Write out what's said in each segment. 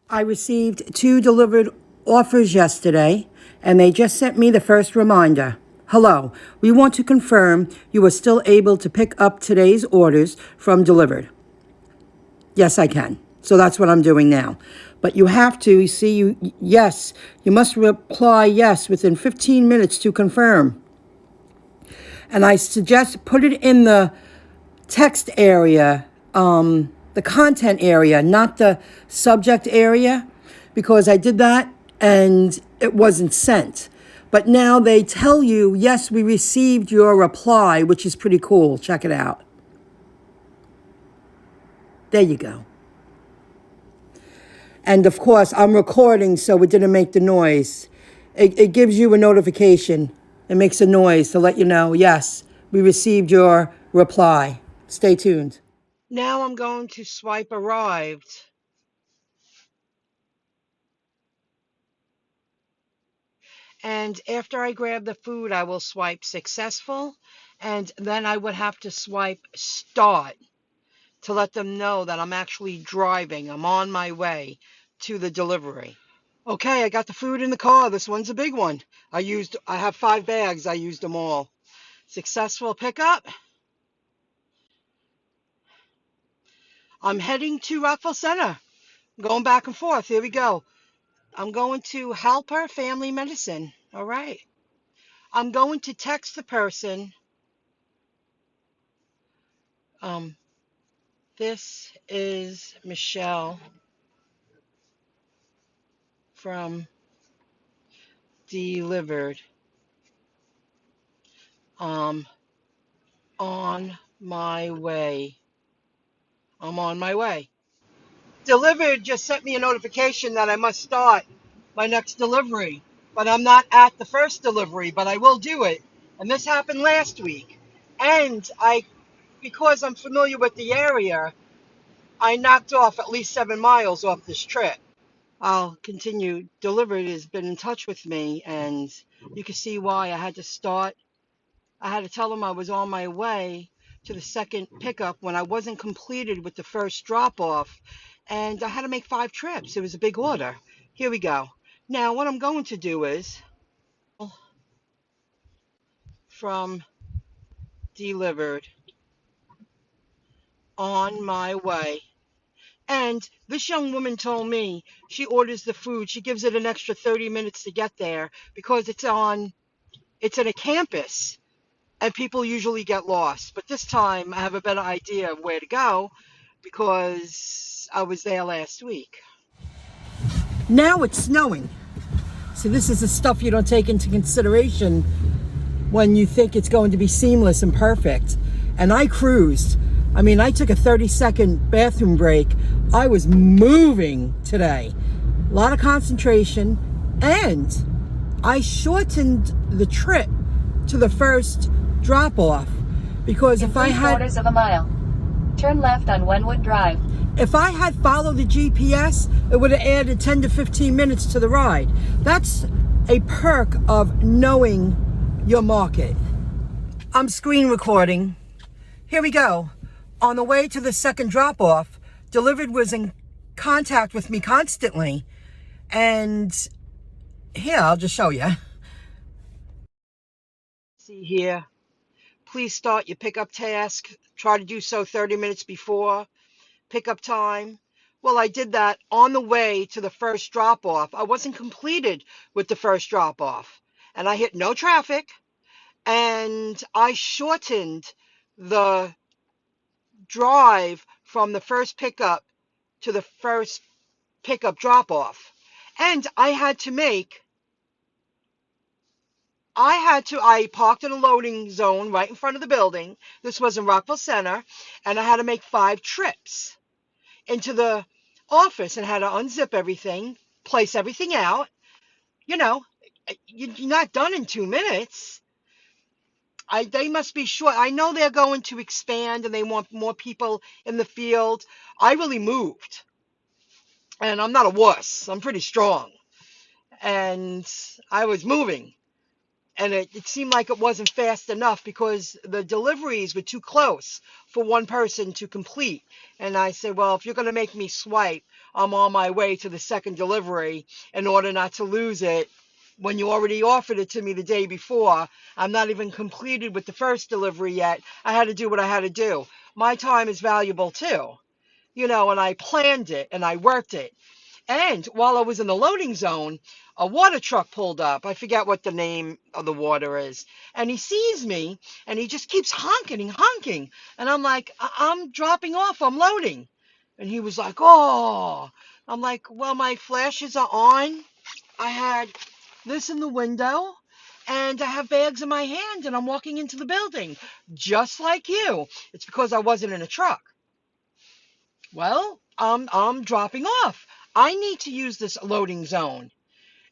I received 2 delivered offers yesterday, and they just sent me the first reminder. Hello, we want to confirm you are still able to pick up today's orders from delivered. Yes, I can. So that's what I'm doing now. But you have to, yes, you must reply yes within 15 minutes to confirm. And I suggest put it in the text area, the content area, not the subject area, because I did that and it wasn't sent. But now they tell you, yes, we received your reply, which is pretty cool. Check it out. There you go. And of course, I'm recording, so it didn't make the noise. It gives you a notification. It makes a noise to let you know, yes, we received your reply. Stay tuned. Now I'm going to swipe arrived. And after I grab the food, I will swipe successful. And then I would have to swipe start to let them know that I'm actually driving. I'm on my way to the delivery. Okay, I got the food in the car. This one's a big one. I have 5 bags. I used them all. Successful pickup. I'm heading to Rockville Center. I'm going back and forth. Here we go. I'm going to Helper Family Medicine. All right. I'm going to text the person. This is Michelle from Delivered. On my way. I'm on my way. Delivered just sent me a notification that I must start my next delivery, but I'm not at the first delivery, but I will do it. And this happened last week. And because I'm familiar with the area, I knocked off at least 7 miles off this trip. I'll continue. Delivered has been in touch with me, and you can see why I had to start. I had to tell them I was on my way to the second pickup when I wasn't completed with the first drop off, and I had to make 5 trips. It was a big order. Here we go. Now, what I'm going to do is from Delivered, on my way. And this young woman told me she orders the food. She gives it an extra 30 minutes to get there because it's in a campus and people usually get lost. But this time I have a better idea of where to go because I was there last week. Now it's snowing. So this is the stuff you don't take into consideration when you think it's going to be seamless and perfect. And I cruised. I mean, I took a 30-second bathroom break. I was moving today. A lot of concentration. And I shortened the trip to the first drop-off because In 3/4 of a mile, turn left on Wenwood Drive. If I had followed the GPS, it would have added 10 to 15 minutes to the ride. That's a perk of knowing your market. I'm screen recording. Here we go. On the way to the second drop-off, Delivered was in contact with me constantly. And here, I'll just show you. See here. Please start your pickup task. Try to do so 30 minutes before pickup time. Well, I did that on the way to the first drop-off. I wasn't completed with the first drop-off. And I hit no traffic. And I shortened the drive from the first pickup to the first pickup drop-off. And I parked in a loading zone right in front of the building. This was in Rockville Center. And I had to make 5 trips into the office and had to unzip everything, place everything out. You know, you're not done in 2 minutes. They must be sure. I know they're going to expand and they want more people in the field. I really moved. And I'm not a wuss. I'm pretty strong. And I was moving. and it seemed like it wasn't fast enough because the deliveries were too close for one person to complete. And I said, well, if you're going to make me swipe, I'm on my way to the second delivery in order not to lose it. When you already offered it to me the day before, I'm not even completed with the first delivery yet. I had to do what I had to do. My time is valuable too, and I planned it and I worked it. And while I was in the loading zone, a water truck pulled up. I forget what the name of the water is. And he sees me and he just keeps honking and honking. And I'm like, I'm dropping off. I'm loading. And he was like, oh. I'm like, well, my flashes are on. I had this in the window and I have bags in my hand and I'm walking into the building just like you. It's because I wasn't in a truck. Well, I'm dropping off. I need to use this loading zone.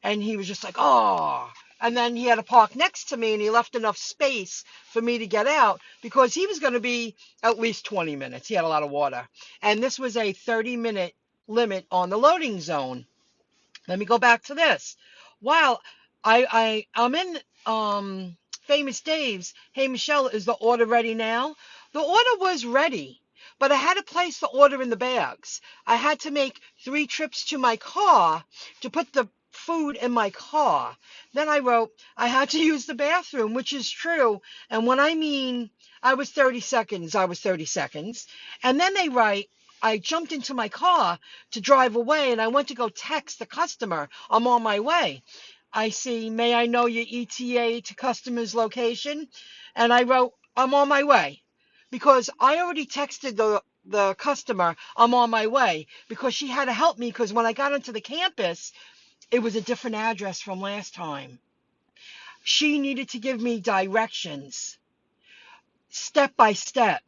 And he was just like, oh. And then he had to park next to me and he left enough space for me to get out because he was going to be at least 20 minutes. He had a lot of water. And this was a 30-minute limit on the loading zone. Let me go back to this. While I'm in Famous Dave's, hey Michelle, is the order ready now? The order was ready, but I had to place the order in the bags. I had to make 3 trips to my car to put the food in my car. Then I wrote, I had to use the bathroom, which is true. And when I mean I was 30 seconds, I was 30 seconds. And then they write, I jumped into my car to drive away and I went to go text the customer, I'm on my way. I see, may I know your ETA to customer's location? And I wrote, I'm on my way. Because I already texted the customer, I'm on my way. Because she had to help me because when I got onto the campus, it was a different address from last time. She needed to give me directions, step by step.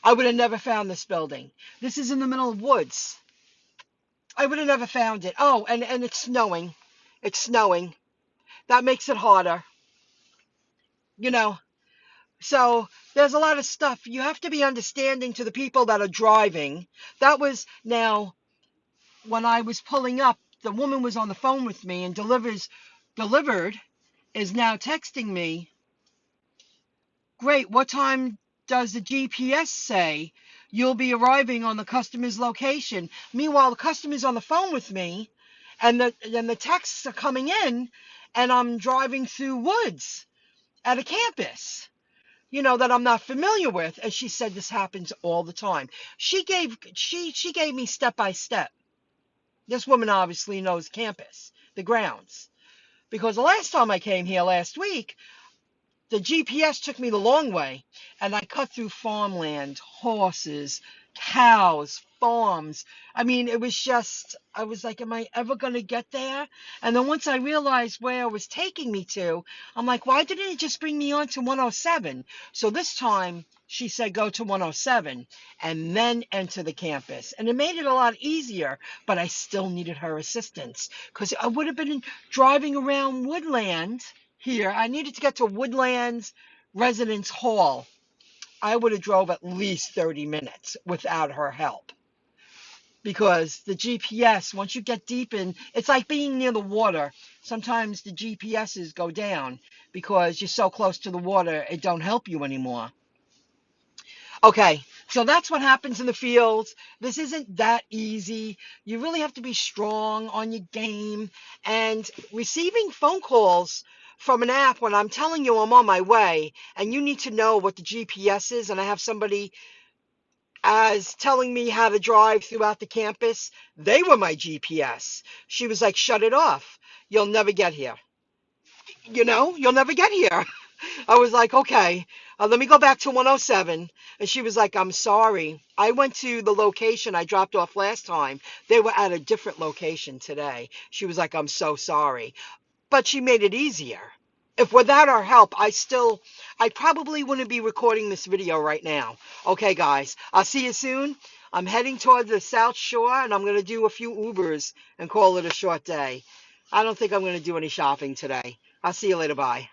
I would have never found this building. This is in the middle of woods. I would have never found it. Oh, and it's snowing. It's snowing. That makes it harder, you know. So there's a lot of stuff. You have to be understanding to the people that are driving. That was now when I was pulling up, the woman was on the phone with me and delivered is now texting me, great, what time does the GPS say you'll be arriving on the customer's location? Meanwhile, the customer's on the phone with me and the texts are coming in and I'm driving through woods at a campus, that I'm not familiar with. And she said this happens all the time. She gave me step by step. This woman obviously knows campus, the grounds. Because the last time I came here last week, the GPS took me the long way, and I cut through farmland, horses, cows, farms. I mean, it was just, I was like, am I ever going to get there? And then once I realized where it was taking me to, I'm like, why didn't it just bring me on to 107? So this time, she said, go to 107 and then enter the campus. And it made it a lot easier, but I still needed her assistance because I would have been driving around Woodland here. I needed to get to Woodlands Residence Hall. I would have drove at least 30 minutes without her help because the GPS, once you get deep in, it's like being near the water. Sometimes the GPSs go down because you're so close to the water, it don't help you anymore. Okay, so that's what happens in the fields. This isn't that easy. You really have to be strong on your game. And receiving phone calls from an app when I'm telling you I'm on my way and you need to know what the GPS is, and I have somebody as telling me how to drive throughout the campus, they were my GPS. She was like, shut it off. You'll never get here. You'll never get here. I was like, okay, let me go back to 107. And she was like, I'm sorry. I went to the location I dropped off last time. They were at a different location today. She was like, I'm so sorry. But she made it easier. If without our help, I probably wouldn't be recording this video right now. Okay, guys, I'll see you soon. I'm heading towards the South Shore, and I'm going to do a few Ubers and call it a short day. I don't think I'm going to do any shopping today. I'll see you later. Bye.